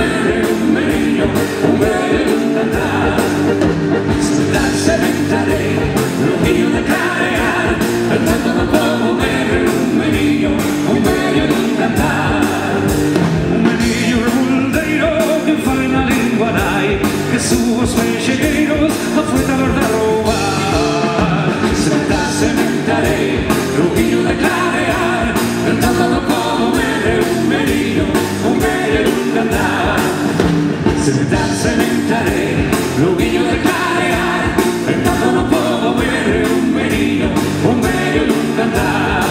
comer un menino, un bello un cantar. Sementaré l'umiglio da creare, per tanto non può comer un menino, un bello un cantar. Un menino revoldeiro que fala na língua dai, que sus mexegueiros afuera verdad robar. Sementaré l'umiglio da creare, per tanto non può comer un menino, un bello un cantar. Sementaré l'umiglio da creare, per tanto non può comer un menino, un bello un cantar.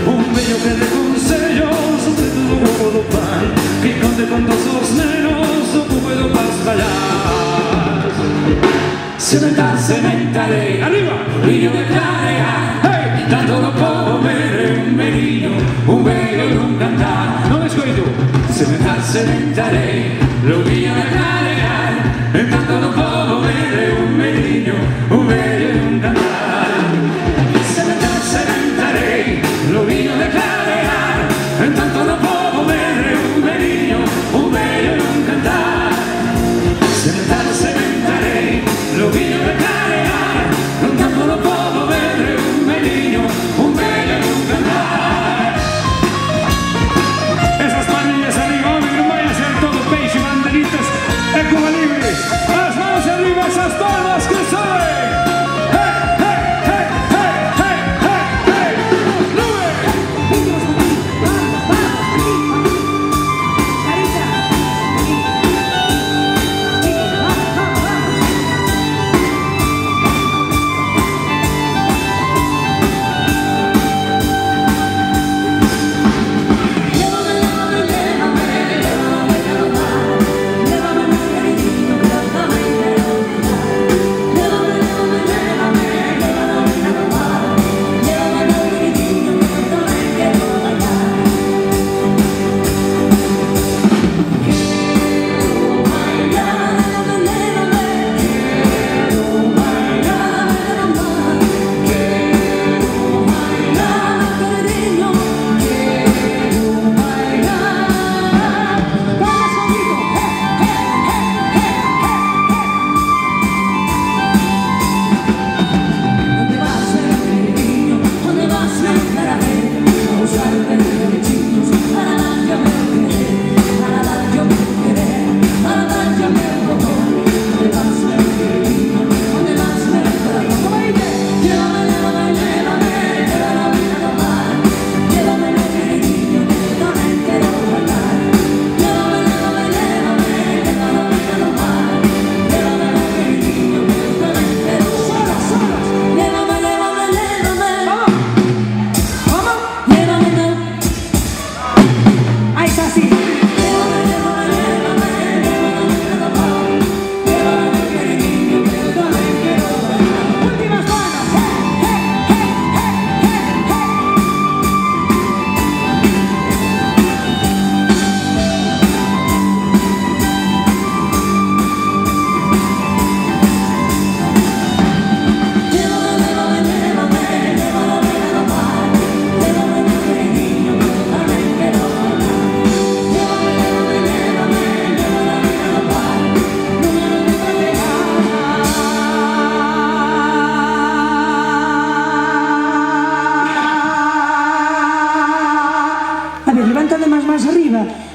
Un bello que de consellos, sobre todo como do pai, que conte con dos os nenos, o puedo pastallar. Sementaré, arriba, l'umiglio da creare, hey, tanto non può comer un menino, un bello un cantar. Non escoito. Sementaré l'umiglio da creare, per tanto non può comer un menino, un bello un cantar. Sementaré l'umiglio da creare, per tanto non può comer un menino, un bello un cantar. Sementaré l'umiglio da creare, per tanto non può comer un menino, un bello un cantar. Esas manillas arriba, hombre, non vai a ser todo peixe, banderitas e Cuba Libre. As mãos arriba, esas palmas que soen. Hey, hey, hey, hey, hey, hey, hey. Nube.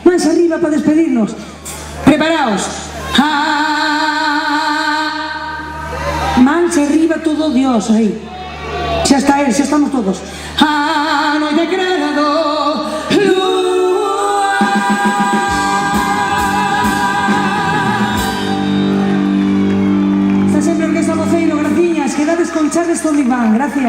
Mans arriba para despedirnos. Preparaos. Mans arriba todo Dios aí. Xa está él, xa estamos todos. Noite creado lúa. Está sempre Orquesta Voceiro, graciñas. Quedades con Charles Iván, gracias.